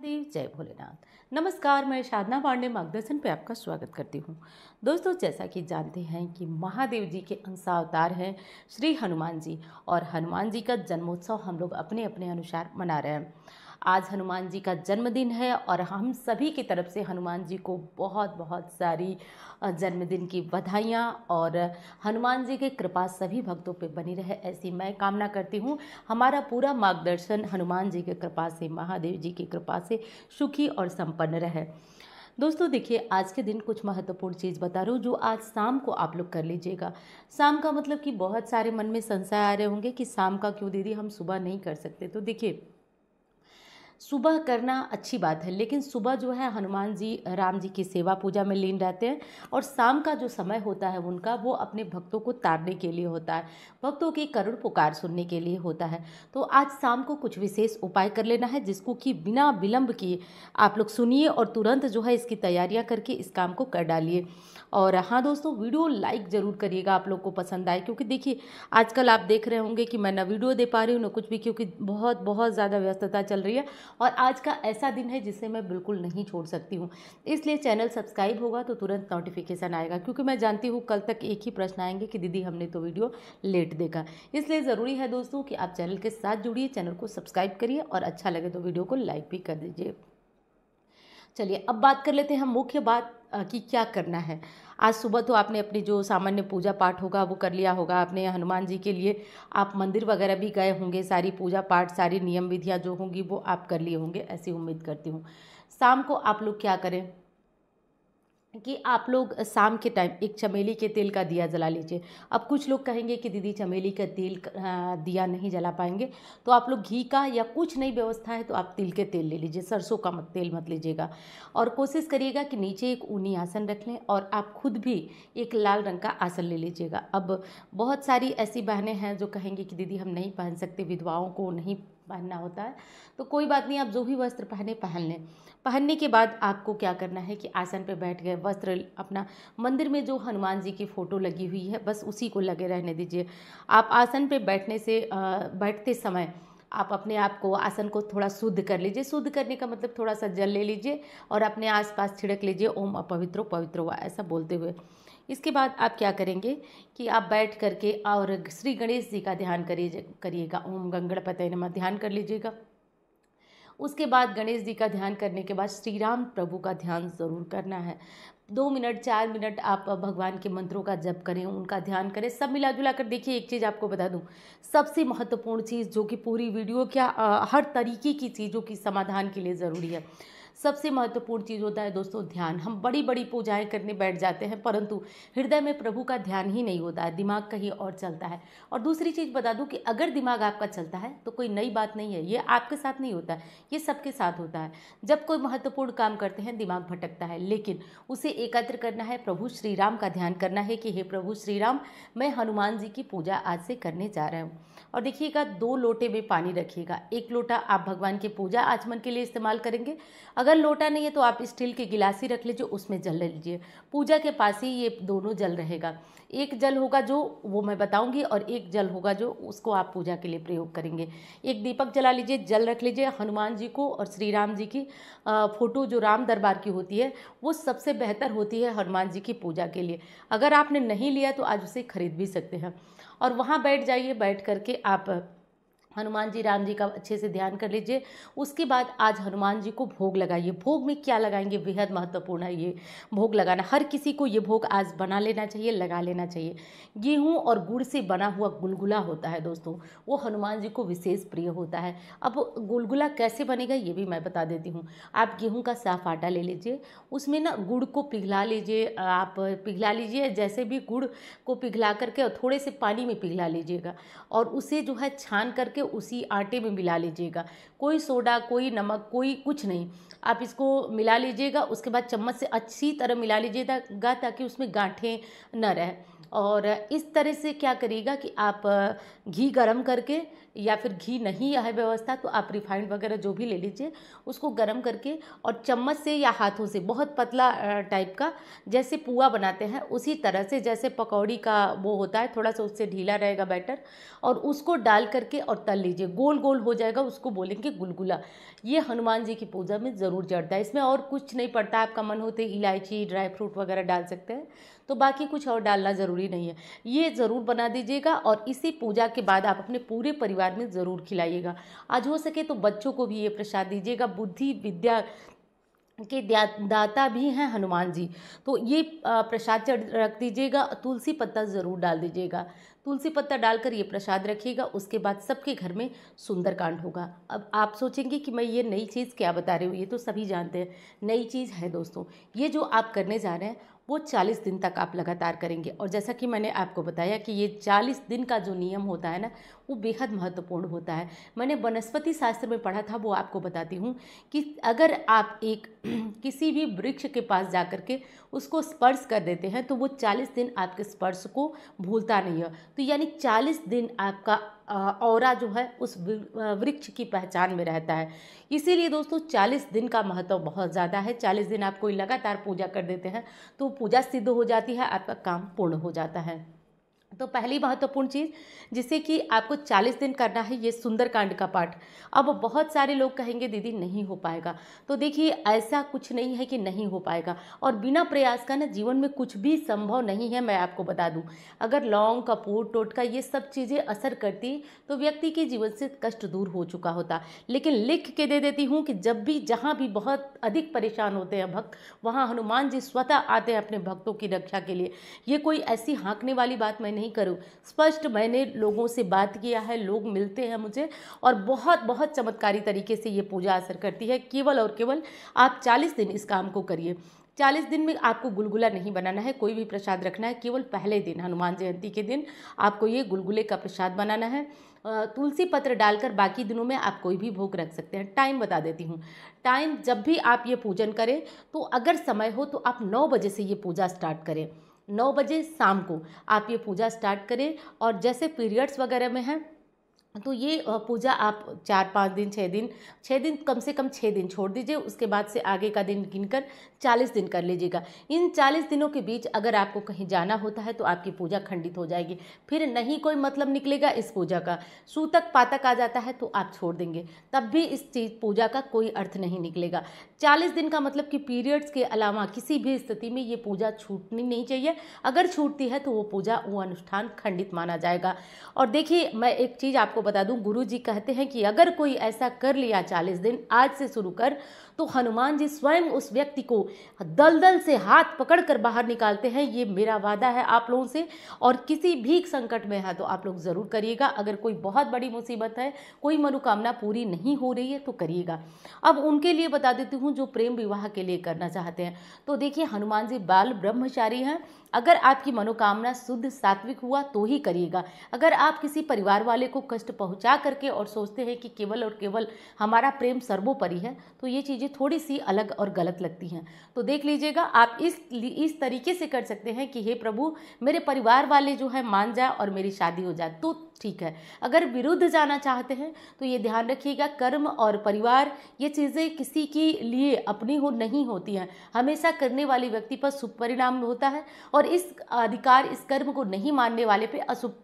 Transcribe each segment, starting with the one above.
देव जय भोलेनाथ। नमस्कार, मैं साधना पांडे मार्गदर्शन पे आपका स्वागत करती हूँ। दोस्तों, जैसा कि जानते हैं कि महादेव जी के अंशावतार हैं श्री हनुमान जी, और हनुमान जी का जन्मोत्सव हम लोग अपने अपने अनुसार मना रहे हैं। आज हनुमान जी का जन्मदिन है और हम सभी की तरफ से हनुमान जी को बहुत बहुत सारी जन्मदिन की बधाइयाँ, और हनुमान जी की कृपा सभी भक्तों पे बनी रहे ऐसी मैं कामना करती हूँ। हमारा पूरा मार्गदर्शन हनुमान जी की कृपा से, महादेव जी की कृपा से सुखी और संपन्न रहे। दोस्तों देखिए, आज के दिन कुछ महत्वपूर्ण चीज़ बता रही हूँ जो आज शाम को आप लोग कर लीजिएगा। शाम का मतलब कि बहुत सारे मन में संशय आ रहे होंगे कि शाम का क्यों दीदी, हम सुबह नहीं कर सकते। तो देखिए, सुबह करना अच्छी बात है, लेकिन सुबह जो है हनुमान जी राम जी की सेवा पूजा में लीन रहते हैं, और शाम का जो समय होता है उनका, वो अपने भक्तों को तारने के लिए होता है, भक्तों की करुण पुकार सुनने के लिए होता है। तो आज शाम को कुछ विशेष उपाय कर लेना है, जिसको कि बिना विलंब किए आप लोग सुनिए और तुरंत जो है इसकी तैयारियां करके इस काम को कर डालिए। और हाँ दोस्तों, वीडियो लाइक ज़रूर करिएगा, आप लोग को पसंद आए, क्योंकि देखिए आजकल आप देख रहे होंगे कि मैं ना वीडियो दे पा रही हूँ ना कुछ भी, क्योंकि बहुत बहुत ज़्यादा व्यस्तता चल रही है, और आज का ऐसा दिन है जिसे मैं बिल्कुल नहीं छोड़ सकती हूँ। इसलिए चैनल सब्सक्राइब होगा तो तुरंत नोटिफिकेशन आएगा, क्योंकि मैं जानती हूँ कल तक एक ही प्रश्न आएंगे कि दीदी हमने तो वीडियो लेट देखा। इसलिए ज़रूरी है दोस्तों कि आप चैनल के साथ जुड़िए, चैनल को सब्सक्राइब करिए, और अच्छा लगे तो वीडियो को लाइक भी कर दीजिए। चलिए अब बात कर लेते हैं हम मुख्य बात कि क्या करना है। आज सुबह तो आपने अपनी जो सामान्य पूजा पाठ होगा वो कर लिया होगा आपने। हनुमान जी के लिए आप मंदिर वगैरह भी गए होंगे, सारी पूजा पाठ, सारी नियम विधियाँ जो होंगी वो आप कर लिए होंगे, ऐसी उम्मीद करती हूँ। शाम को आप लोग क्या करें कि आप लोग शाम के टाइम एक चमेली के तेल का दिया जला लीजिए। अब कुछ लोग कहेंगे कि दीदी चमेली का तेल दिया नहीं जला पाएंगे, तो आप लोग घी का या कुछ नई व्यवस्था है तो आप तिल के तेल ले लीजिए, सरसों का मत तेल मत लीजिएगा। और कोशिश करिएगा कि नीचे एक ऊनी आसन रख लें, और आप खुद भी एक लाल रंग का आसन ले लीजिएगा। अब बहुत सारी ऐसी बहनें हैं जो कहेंगी कि दीदी हम नहीं पहन सकते, विधवाओं को नहीं पहनना होता है, तो कोई बात नहीं, आप जो भी वस्त्र पहने पहन लें। पहनने के बाद आपको क्या करना है कि आसन पे बैठ गए, वस्त्र अपना, मंदिर में जो हनुमान जी की फ़ोटो लगी हुई है बस उसी को लगे रहने दीजिए। आप आसन पे बैठने से बैठते समय आप अपने आप को, आसन को थोड़ा शुद्ध कर लीजिए। शुद्ध करने का मतलब थोड़ा सा जल ले लीजिए और अपने आसपास छिड़क लीजिए, ओम अपवित्रो पवित्रो वा, ऐसा बोलते हुए। इसके बाद आप क्या करेंगे कि आप बैठ करके और श्री गणेश जी का ध्यान करिएगा, ओम गंगणपतये नमः ध्यान कर लीजिएगा। उसके बाद गणेश जी का ध्यान करने के बाद श्री राम प्रभु का ध्यान ज़रूर करना है। 2 मिनट 4 मिनट आप भगवान के मंत्रों का जप करें, उनका ध्यान करें, सब मिला जुला कर। देखिए एक चीज़ आपको बता दूं, सबसे महत्वपूर्ण चीज़ जो कि पूरी वीडियो क्या हर तरीके की चीज़ों की समाधान के लिए ज़रूरी है, सबसे महत्वपूर्ण चीज़ होता है दोस्तों ध्यान। हम बड़ी बड़ी पूजाएं करने बैठ जाते हैं, परंतु हृदय में प्रभु का ध्यान ही नहीं होता है, दिमाग कहीं और चलता है। और दूसरी चीज़ बता दूं कि अगर दिमाग आपका चलता है तो कोई नई बात नहीं है, ये आपके साथ नहीं होता है, ये सबके साथ होता है। जब कोई महत्वपूर्ण काम करते हैं दिमाग भटकता है, लेकिन उसे एकत्र करना है, प्रभु श्री राम का ध्यान करना है कि हे प्रभु श्री राम, मैं हनुमान जी की पूजा आज से करने जा रहा हूँ। और देखिएगा 2 लोटे में पानी रखिएगा, 1 लोटा आप भगवान की पूजा आचमन के लिए इस्तेमाल करेंगे, अगर लोटा नहीं है तो आप स्टील के गिलास ही रख लीजिए, उसमें जल ले लीजिए। पूजा के पास ही ये दोनों जल रहेगा। एक जल होगा जो वो मैं बताऊंगी, और एक जल होगा जो उसको आप पूजा के लिए प्रयोग करेंगे। एक दीपक जला लीजिए, जल रख लीजिए। हनुमान जी को और श्री राम जी की फोटो जो राम दरबार की होती है वो सबसे बेहतर होती है हनुमान जी की पूजा के लिए। अगर आपने नहीं लिया तो आज उसे खरीद भी सकते हैं, और वहाँ बैठ जाइए, बैठ करके आप हनुमान जी राम जी का अच्छे से ध्यान कर लीजिए। उसके बाद आज हनुमान जी को भोग लगाइए। भोग में क्या लगाएंगे, बेहद महत्वपूर्ण है ये भोग लगाना। हर किसी को ये भोग आज बना लेना चाहिए, लगा लेना चाहिए। गेहूं और गुड़ से बना हुआ गुलगुला होता है दोस्तों, वो हनुमान जी को विशेष प्रिय होता है। अब गुलगुला कैसे बनेगा ये भी मैं बता देती हूँ। आप गेहूँ का साफ आटा ले लीजिए, उसमें ना गुड़ को पिघला लीजिए, आप पिघला लीजिए, जैसे भी गुड़ को पिघला करके और थोड़े से पानी में पिघला लीजिएगा, और उसे जो है छान करके उसी आटे में मिला लीजिएगा। कोई सोडा, कोई नमक, कोई कुछ नहीं, आप इसको मिला लीजिएगा। उसके बाद चम्मच से अच्छी तरह मिला लीजिएगा ताकि उसमें गांठें न रहे। और इस तरह से क्या करिएगा कि आप घी गरम करके या फिर घी नहीं है व्यवस्था तो आप रिफाइंड वगैरह जो भी ले लीजिए, उसको गर्म करके और चम्मच से या हाथों से बहुत पतला टाइप का, जैसे पुआ बनाते हैं उसी तरह से, जैसे पकौड़ी का वो होता है थोड़ा सा उससे ढीला रहेगा बैटर, और उसको डाल करके और तल लीजिए, गोल गोल हो जाएगा, उसको बोलेंगे गुलगुला। ये हनुमान जी की पूजा में ज़रूर चढ़ता है। इसमें और कुछ नहीं पड़ता, आपका मन होते इलायची ड्राई फ्रूट वगैरह डाल सकते हैं, तो बाकी कुछ और डालना ज़रूरी नहीं है। ये ज़रूर बना दीजिएगा और इसी पूजा के बाद आप अपने पूरे परिवार में ज़रूर खिलाइएगा। आज हो सके तो बच्चों को भी ये प्रसाद दीजिएगा। बुद्धि विद्या के दाता भी हैं हनुमान जी, तो ये प्रसाद चढ़ रख दीजिएगा। तुलसी पत्ता ज़रूर डाल दीजिएगा, तुलसी पत्ता डालकर ये प्रसाद रखिएगा। उसके बाद सबके घर में सुंदरकांड होगा। अब आप सोचेंगे कि मैं ये नई चीज़ क्या बता रही हूँ, ये तो सभी जानते हैं, नई चीज़ है दोस्तों। ये जो आप करने जा रहे हैं वो 40 दिन तक आप लगातार करेंगे। और जैसा कि मैंने आपको बताया कि ये 40 दिन का जो नियम होता है ना, वो बेहद महत्वपूर्ण होता है। मैंने वनस्पति शास्त्र में पढ़ा था, वो आपको बताती हूँ कि अगर आप एक किसी भी वृक्ष के पास जा कर के उसको स्पर्श कर देते हैं तो वो 40 दिन आपके स्पर्श को भूलता नहीं है। तो यानी 40 दिन आपका ऑरा जो है उस वृक्ष की पहचान में रहता है। इसीलिए दोस्तों 40 दिन का महत्व बहुत ज़्यादा है। 40 दिन आप कोई लगातार पूजा कर देते हैं तो पूजा सिद्ध हो जाती है, आपका काम पूर्ण हो जाता है। तो पहली महत्वपूर्ण चीज़ जिसे कि आपको 40 दिन करना है, ये सुंदरकांड का पाठ। अब बहुत सारे लोग कहेंगे दीदी नहीं हो पाएगा, तो देखिए ऐसा कुछ नहीं है कि नहीं हो पाएगा, और बिना प्रयास का ना जीवन में कुछ भी संभव नहीं है। मैं आपको बता दूं, अगर लौंग कपूर टोटका ये सब चीज़ें असर करती तो व्यक्ति के जीवन से कष्ट दूर हो चुका होता। लेकिन लिख के दे देती हूँ कि जब भी जहाँ भी बहुत अधिक परेशान होते हैं भक्त, वहाँ हनुमान जी स्वतः आते हैं अपने भक्तों की रक्षा के लिए। ये कोई ऐसी हाँकने वाली बात मैं नहीं करूं, स्पष्ट मैंने लोगों से बात किया है, लोग मिलते हैं मुझे, और बहुत बहुत चमत्कारी तरीके से ये पूजा असर करती है। केवल और केवल आप 40 दिन इस काम को करिए। 40 दिन में आपको गुलगुला नहीं बनाना है, कोई भी प्रसाद रखना है, केवल पहले दिन हनुमान जयंती के दिन आपको ये गुलगुले का प्रसाद बनाना है। तुलसी पत्र डालकर बाकी दिनों में आप कोई भी भोग रख सकते हैं। टाइम बता देती हूँ, टाइम जब भी आप ये पूजन करें तो अगर समय हो तो आप 9 बजे से ये पूजा स्टार्ट करें। 9 बजे शाम को आप ये पूजा स्टार्ट करें। और जैसे पीरियड्स वगैरह में हैं तो ये पूजा आप 4-5 दिन 6 दिन कम से कम 6 दिन छोड़ दीजिए, उसके बाद से आगे का दिन गिनकर 40 दिन कर लीजिएगा। इन 40 दिनों के बीच अगर आपको कहीं जाना होता है तो आपकी पूजा खंडित हो जाएगी, फिर नहीं कोई मतलब निकलेगा इस पूजा का। सूतक पातक आ जाता है तो आप छोड़ देंगे, तब भी इस चीज़ पूजा का कोई अर्थ नहीं निकलेगा। 40 दिन का मतलब कि पीरियड्स के अलावा किसी भी स्थिति में ये पूजा छूटनी नहीं चाहिए। अगर छूटती है तो वो पूजा वो अनुष्ठान खंडित माना जाएगा। और देखिए मैं एक चीज़ आपको बता दूं, गुरु जी कहते हैं कि अगर कोई ऐसा कर लिया 40 दिन आज से शुरू कर, तो हनुमान जी स्वयं उस व्यक्ति को दलदल से हाथ पकड़कर बाहर निकालते हैं। ये मेरा वादा है आप लोगों से। और किसी भी संकट में है तो आप लोग ज़रूर करिएगा। अगर कोई बहुत बड़ी मुसीबत है, कोई मनोकामना पूरी नहीं हो रही है तो करिएगा। अब उनके लिए बता देती हूँ जो प्रेम विवाह के लिए करना चाहते हैं। तो देखिए हनुमान जी बाल ब्रह्मचारी हैं। अगर आपकी मनोकामना शुद्ध सात्विक हुआ तो ही करिएगा। अगर आप किसी परिवार वाले को कष्ट पहुंचा करके और सोचते हैं कि केवल और केवल हमारा प्रेम सर्वोपरि है, तो ये चीज़ें थोड़ी सी अलग और गलत लगती हैं। तो देख लीजिएगा, आप इस तरीके से कर सकते हैं कि हे प्रभु मेरे परिवार वाले जो है मान जाए और मेरी शादी हो जाए तो ठीक है। अगर विरुद्ध जाना चाहते हैं तो ये ध्यान रखिएगा, कर्म और परिवार ये चीज़ें किसी के लिए अपनी हो नहीं होती हैं, हमेशा करने वाले व्यक्ति पर शुभ परिणाम होता है और इस अधिकार इस कर्म को नहीं मानने वाले पे अशुभ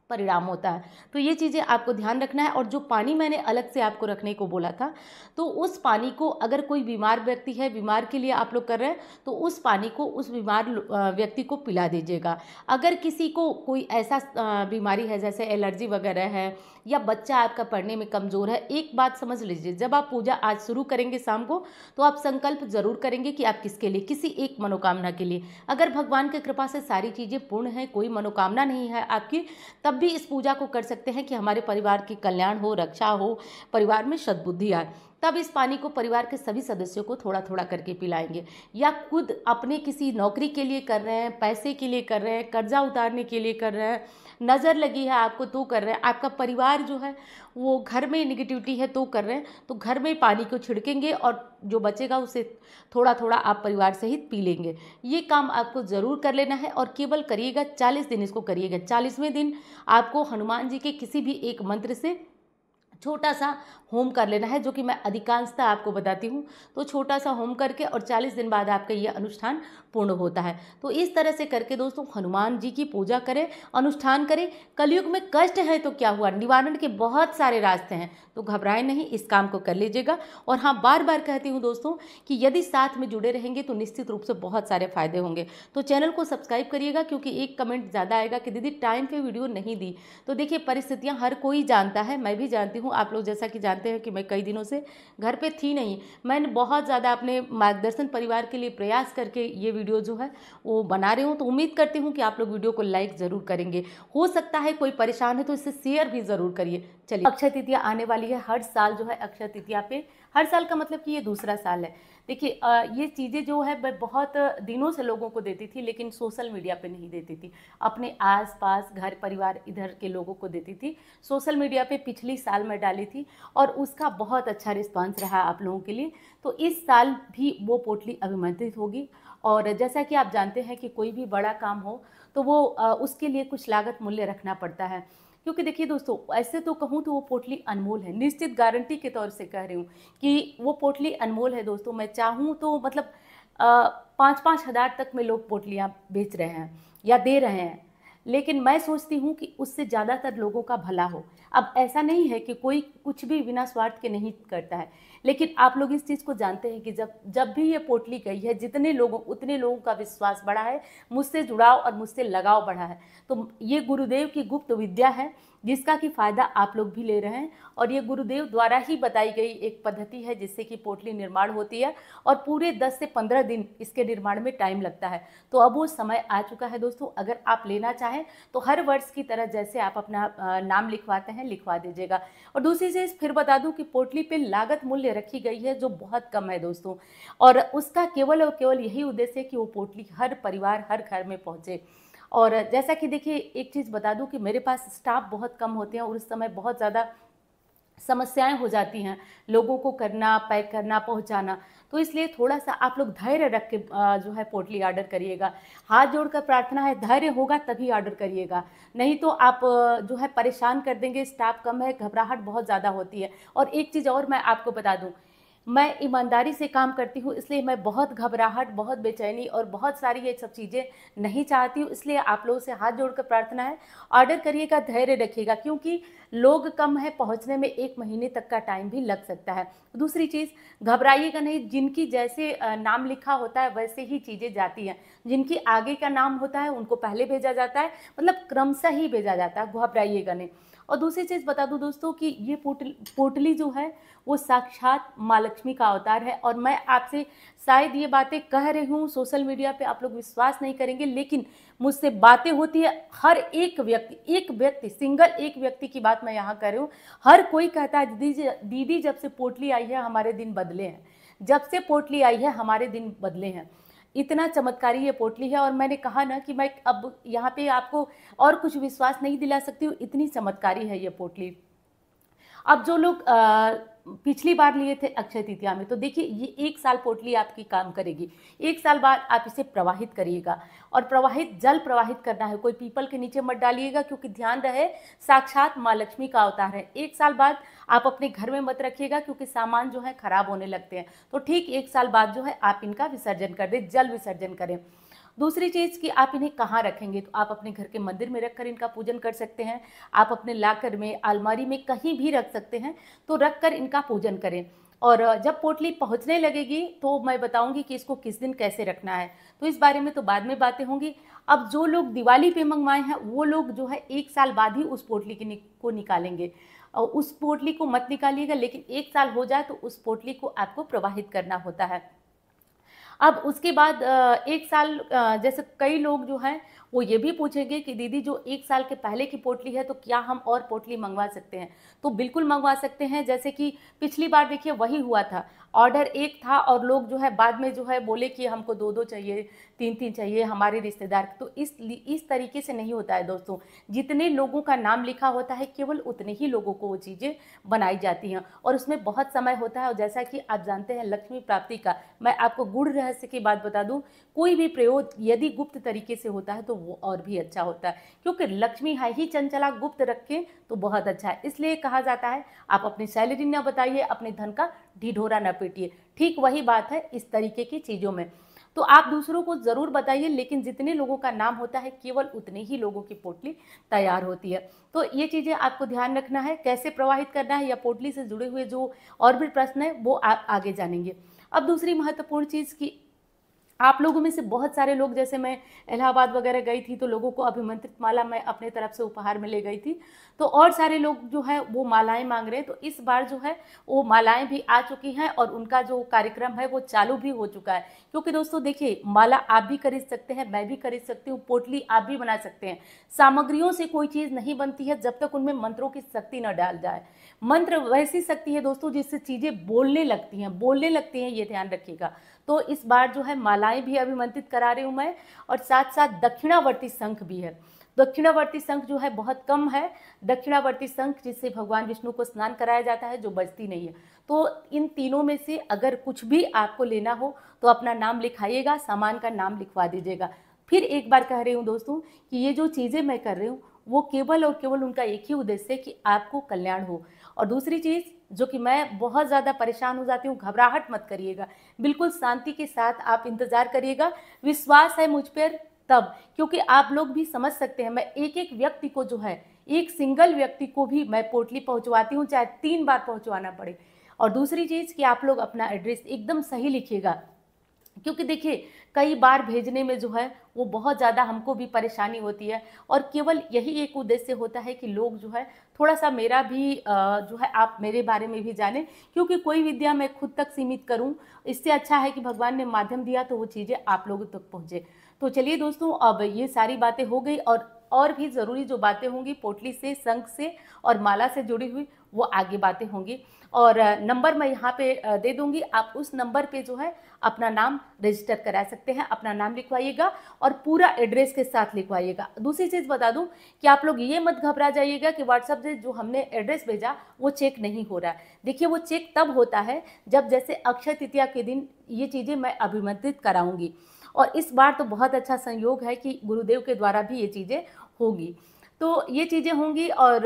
परिणाम होता है। तो ये चीज़ें आपको ध्यान रखना है। और जो पानी मैंने अलग से आपको रखने को बोला था, तो उस पानी को अगर कोई बीमार व्यक्ति है, बीमार के लिए आप लोग कर रहे हैं, तो उस पानी को उस बीमार व्यक्ति को पिला दीजिएगा। अगर किसी को कोई ऐसा बीमारी है जैसे एलर्जी वगैरह है या बच्चा आपका पढ़ने में कमज़ोर है, एक बात समझ लीजिए, जब आप पूजा आज शुरू करेंगे शाम को तो आप संकल्प जरूर करेंगे कि आप किसके लिए, किसी एक मनोकामना के लिए। अगर भगवान की कृपा से सारी चीज़ें पूर्ण हैं, कोई मनोकामना नहीं है आपकी, तब भी इस पूजा को कर सकते हैं कि हमारे परिवार की कल्याण हो, रक्षा हो, परिवार में सद्बुद्धि आए। तब इस पानी को परिवार के सभी सदस्यों को थोड़ा थोड़ा करके पिलाएंगे। या खुद अपने किसी नौकरी के लिए कर रहे हैं, पैसे के लिए कर रहे हैं, कर्जा उतारने के लिए कर रहे हैं, नज़र लगी है आपको तो कर रहे हैं, आपका परिवार जो है वो घर में निगेटिविटी है तो कर रहे हैं, तो घर में पानी को छिड़केंगे और जो बचेगा उसे थोड़ा थोड़ा आप परिवार सहित पी लेंगे। ये काम आपको ज़रूर कर लेना है और केवल करिएगा 40 दिन इसको करिएगा। 40वें दिन आपको हनुमान जी के किसी भी एक मंत्र से छोटा सा होम कर लेना है, जो कि मैं अधिकांशतः आपको बताती हूँ। तो छोटा सा होम करके और 40 दिन बाद आपका यह अनुष्ठान पूर्ण होता है। तो इस तरह से करके दोस्तों हनुमान जी की पूजा करें, अनुष्ठान करें। कलयुग में कष्ट है तो क्या हुआ, निवारण के बहुत सारे रास्ते हैं, तो घबराएं नहीं, इस काम को कर लीजिएगा। और हाँ, बार बार कहती हूँ दोस्तों कि यदि साथ में जुड़े रहेंगे तो निश्चित रूप से बहुत सारे फायदे होंगे। तो चैनल को सब्सक्राइब करिएगा, क्योंकि एक कमेंट ज़्यादा आएगा कि दीदी टाइम पे वीडियो नहीं दी। तो देखिए, परिस्थितियाँ हर कोई जानता है, मैं भी जानती हूँ, आप लोग जैसा कि जानते हैं कि मैं कई दिनों से घर पे थी नहीं। मैंने बहुत ज़्यादा अपने मार्गदर्शन परिवार के लिए प्रयास करके ये वीडियो जो है वो बना रही हूँ। तो उम्मीद करती हूँ कि आप लोग वीडियो को लाइक ज़रूर करेंगे। हो सकता है कोई परेशान है तो इसे शेयर भी ज़रूर करिए। चलिए, अक्षय तृतीया आने वाली है। हर साल जो है अक्षय तृतीया पे, हर साल का मतलब कि ये दूसरा साल है। देखिए, ये चीज़ें जो है मैं बहुत दिनों से लोगों को देती थी, लेकिन सोशल मीडिया पे नहीं देती थी। अपने आसपास घर परिवार इधर के लोगों को देती थी। सोशल मीडिया पे पिछली साल मैं डाली थी और उसका बहुत अच्छा रिस्पांस रहा आप लोगों के लिए। तो इस साल भी वो पोटली अभिमंत्रित होगी। और जैसा कि आप जानते हैं कि कोई भी बड़ा काम हो तो वो उसके लिए कुछ लागत मूल्य रखना पड़ता है। क्योंकि देखिए दोस्तों, ऐसे तो कहूँ तो वो पोटली अनमोल है, निश्चित गारंटी के तौर से कह रही हूँ कि वो पोटली अनमोल है दोस्तों। मैं चाहूँ तो मतलब 5-5 हज़ार तक में लोग पोटलियाँ बेच रहे हैं या दे रहे हैं, लेकिन मैं सोचती हूँ कि उससे ज़्यादातर लोगों का भला हो। अब ऐसा नहीं है कि कोई कुछ भी बिना स्वार्थ के नहीं करता है, लेकिन आप लोग इस चीज़ को जानते हैं कि जब भी ये पोटली गई है, जितने लोगों उतने लोगों का विश्वास बढ़ा है, मुझसे जुड़ाव और मुझसे लगाव बढ़ा है। तो ये गुरुदेव की गुप्त विद्या है, जिसका कि फ़ायदा आप लोग भी ले रहे हैं। और ये गुरुदेव द्वारा ही बताई गई एक पद्धति है जिससे कि पोटली निर्माण होती है, और पूरे 10 से 15 दिन इसके निर्माण में टाइम लगता है। तो अब वो समय आ चुका है दोस्तों, अगर आप लेना चाहें तो हर वर्ष की तरह जैसे आप अपना नाम लिखवाते हैं, लिखवा दीजिएगा। और दूसरी चीज़ फिर बता दूं कि पोटली पे लागत मूल्य रखी गई है जो बहुत कम है दोस्तों, और उसका केवल और केवल यही उद्देश्य है कि वो पोटली हर परिवार, हर घर में पहुँचे। और जैसा कि देखिए, एक चीज़ बता दूं कि मेरे पास स्टाफ बहुत कम होते हैं और उस समय बहुत ज़्यादा समस्याएं हो जाती हैं, लोगों को करना, पैक करना, पहुंचाना। तो इसलिए थोड़ा सा आप लोग धैर्य रख के जो है पोटली ऑर्डर करिएगा। हाथ जोड़कर प्रार्थना है, धैर्य होगा तभी ऑर्डर करिएगा, नहीं तो आप जो है परेशान कर देंगे। स्टाफ कम है, घबराहट बहुत ज़्यादा होती है। और एक चीज़ और मैं आपको बता दूं, मैं ईमानदारी से काम करती हूँ, इसलिए मैं बहुत घबराहट, बहुत बेचैनी और बहुत सारी ये सब चीज़ें नहीं चाहती हूँ। इसलिए आप लोगों से हाथ जोड़कर प्रार्थना है, ऑर्डर करिएगा, धैर्य रखिएगा, क्योंकि लोग कम है, पहुँचने में 1 महीने तक का टाइम भी लग सकता है। दूसरी चीज़, घबराइएगा नहीं, जिनकी जैसे नाम लिखा होता है वैसे ही चीज़ें जाती हैं। जिनकी आगे का नाम होता है उनको पहले भेजा जाता है, मतलब क्रमशः ही भेजा जाता है, घबराइएगा नहीं। और दूसरी चीज़ बता दूं दोस्तों कि ये पोटली जो है वो साक्षात माँ लक्ष्मी का अवतार है। और मैं आपसे शायद ये बातें कह रही हूँ सोशल मीडिया पे, आप लोग विश्वास नहीं करेंगे, लेकिन मुझसे बातें होती है, हर एक व्यक्ति सिंगल एक व्यक्ति की बात मैं यहाँ कर रही हूँ। हर कोई कहता है दीदी जब से पोटली आई है हमारे दिन बदले हैं, जब से पोटली आई है हमारे दिन बदले हैं। इतना चमत्कारी ये पोटली है। और मैंने कहा ना कि मैं अब यहाँ पे आपको और कुछ विश्वास नहीं दिला सकती हूँ, इतनी चमत्कारी है ये पोटली। अब जो लोग पिछली बार लिए थे अक्षय तृतीया में, तो देखिए ये 1 साल पोटली आपकी काम करेगी। 1 साल बाद आप इसे प्रवाहित करिएगा, और प्रवाहित जल प्रवाहित करना है, कोई पीपल के नीचे मत डालिएगा, क्योंकि ध्यान रहे साक्षात माँ लक्ष्मी का अवतार है। 1 साल बाद आप अपने घर में मत रखिएगा, क्योंकि सामान जो है खराब होने लगते हैं। तो ठीक 1 साल बाद जो है आप इनका विसर्जन कर दें, जल विसर्जन करें। दूसरी चीज़ कि आप इन्हें कहाँ रखेंगे, तो आप अपने घर के मंदिर में रखकर इनका पूजन कर सकते हैं। आप अपने लाकर में, अलमारी में, कहीं भी रख सकते हैं, तो रखकर इनका पूजन करें। और जब पोटली पहुंचने लगेगी तो मैं बताऊंगी कि इसको किस दिन कैसे रखना है, तो इस बारे में तो बाद में बातें होंगी। अब जो लोग दिवाली पे मंगवाए हैं वो लोग जो है 1 साल बाद ही उस पोटली को निकालेंगे, और उस पोटली को मत निकालिएगा, लेकिन 1 साल हो जाए तो उस पोटली को आपको प्रवाहित करना होता है। अब उसके बाद 1 साल जैसे कई लोग जो हैं वो ये भी पूछेंगे कि दीदी जो 1 साल के पहले की पोटली है तो क्या हम और पोटली मंगवा सकते हैं? तो बिल्कुल मंगवा सकते हैं। जैसे कि पिछली बार देखिए वही हुआ था, ऑर्डर एक था और लोग जो है बाद में जो है बोले कि हमको 2-2 चाहिए, 3-3 चाहिए हमारे रिश्तेदार। तो इस तरीके से नहीं होता है दोस्तों। जितने लोगों का नाम लिखा होता है केवल उतने ही लोगों को वो चीज़ें बनाई जाती हैं और उसमें बहुत समय होता है। और जैसा कि आप जानते हैं लक्ष्मी प्राप्ति का मैं आपको गूढ़ रहस्य की बात बता दूं, कोई भी प्रयोग यदि गुप्त तरीके से होता है तो वो और भी अच्छा होता है, क्योंकि लक्ष्मी है ही चंचला, गुप्त रखें तो बहुत अच्छा है। इसलिए कहा जाता है आप अपनी सैलरी ना बताइए, अपने धन का ढिढोरा ना पीटिए। ठीक वही बात है इस तरीके की चीज़ों में। तो आप दूसरों को ज़रूर बताइए, लेकिन जितने लोगों का नाम होता है केवल उतने ही लोगों की पोटली तैयार होती है। तो ये चीज़ें आपको ध्यान रखना है, कैसे प्रवाहित करना है या पोटली से जुड़े हुए जो और भी प्रश्न है वो आप आगे जानेंगे। अब दूसरी महत्वपूर्ण चीज़ की आप लोगों में से बहुत सारे लोग, जैसे मैं इलाहाबाद वगैरह गई थी तो लोगों को अभिमंत्रित माला मैं अपने तरफ से उपहार में ले गई थी, तो और सारे लोग जो है वो मालाएं मांग रहे हैं। तो इस बार जो है वो मालाएं भी आ चुकी हैं और उनका जो कार्यक्रम है वो चालू भी हो चुका है। क्योंकि दोस्तों देखिए, माला आप भी खरीद सकते हैं, मैं भी खरीद सकती हूँ, पोटली आप भी बना सकते हैं। सामग्रियों से कोई चीज़ नहीं बनती है जब तक उनमें मंत्रों की शक्ति न डाल जाए। मंत्र वैसी शक्ति है दोस्तों जिससे चीज़ें बोलने लगती हैं, ये ध्यान रखिएगा। तो इस बार जो है मालाएं भी अभिमंत्रित करा रही हूँ मैं, और साथ साथ दक्षिणावर्ती शंख भी है। दक्षिणावर्ती शंख जो है बहुत कम है, दक्षिणावर्ती शंख जिससे भगवान विष्णु को स्नान कराया जाता है, जो बजती नहीं है। तो इन तीनों में से अगर कुछ भी आपको लेना हो तो अपना नाम लिखाइएगा, सामान का नाम लिखवा दीजिएगा। फिर एक बार कह रही हूँ दोस्तों कि ये जो चीज़ें मैं कर रही हूँ वो केवल और केवल उनका एक ही उद्देश्य है कि आपको कल्याण हो। और दूसरी चीज़ जो कि मैं बहुत ज़्यादा परेशान हो जाती हूँ, घबराहट मत करिएगा, बिल्कुल शांति के साथ आप इंतज़ार करिएगा। विश्वास है मुझ पर तब, क्योंकि आप लोग भी समझ सकते हैं, मैं एक एक व्यक्ति को जो है, एक सिंगल व्यक्ति को भी मैं पोटली पहुँचवाती हूँ, चाहे 3 बार पहुँचवाना पड़े। और दूसरी चीज़ कि आप लोग अपना एड्रेस एकदम सही लिखिएगा, क्योंकि देखिए कई बार भेजने में जो है वो बहुत ज़्यादा हमको भी परेशानी होती है। और केवल यही एक उद्देश्य होता है कि लोग जो है थोड़ा सा मेरा भी जो है आप मेरे बारे में भी जानें, क्योंकि कोई विद्या मैं खुद तक सीमित करूं, इससे अच्छा है कि भगवान ने माध्यम दिया तो वो चीज़ें आप लोगों तक पहुँचे। तो चलिए दोस्तों, अब ये सारी बातें हो गई, और भी ज़रूरी जो बातें होंगी पोटली से, शंख से और माला से जुड़ी हुई वो आगे बातें होंगी। और नंबर मैं यहाँ पे दे दूँगी, आप उस नंबर पे जो है अपना नाम रजिस्टर करा सकते हैं। अपना नाम लिखवाइएगा और पूरा एड्रेस के साथ लिखवाइएगा। दूसरी चीज़ बता दूं कि आप लोग ये मत घबरा जाइएगा कि व्हाट्सएप से जो हमने एड्रेस भेजा वो चेक नहीं हो रहा है। देखिए वो चेक तब होता है जब जैसे अक्षय तृतीया के दिन ये चीज़ें मैं अभिमंत्रित कराऊंगी, और इस बार तो बहुत अच्छा संयोग है कि गुरुदेव के द्वारा भी ये चीज़ें होगी। तो ये चीज़ें होंगी। और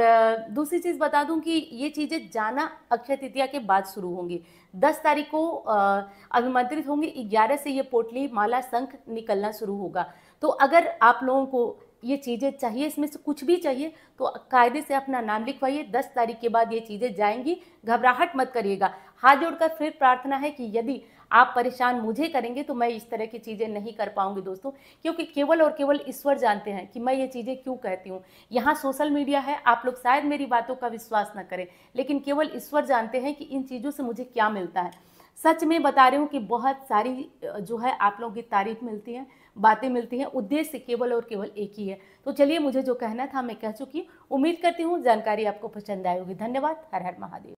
दूसरी चीज़ बता दूं कि ये चीज़ें जाना अक्षय तृतीया के बाद शुरू होंगी। 10 तारीख को अभिमंत्रित होंगी, 11 से ये पोटली, माला, शंख निकलना शुरू होगा। तो अगर आप लोगों को ये चीज़ें चाहिए, इसमें से कुछ भी चाहिए, तो कायदे से अपना नाम लिखवाइए। 10 तारीख के बाद ये चीज़ें जाएंगी, घबराहट मत करिएगा। हाथ जोड़कर फिर प्रार्थना है कि यदि आप परेशान मुझे करेंगे तो मैं इस तरह की चीज़ें नहीं कर पाऊंगी दोस्तों, क्योंकि केवल और केवल ईश्वर जानते हैं कि मैं ये चीज़ें क्यों कहती हूँ। यहाँ सोशल मीडिया है, आप लोग शायद मेरी बातों का विश्वास न करें, लेकिन केवल ईश्वर जानते हैं कि इन चीज़ों से मुझे क्या मिलता है। सच में बता रही हूँ कि बहुत सारी जो है आप लोगों की तारीफ मिलती है, बातें मिलती हैं, उद्देश्य केवल और केवल एक ही है। तो चलिए, मुझे जो कहना था मैं कह चुकी हूँ। उम्मीद करती हूँ जानकारी आपको पसंद आई होगी। धन्यवाद। हर हर महादेव।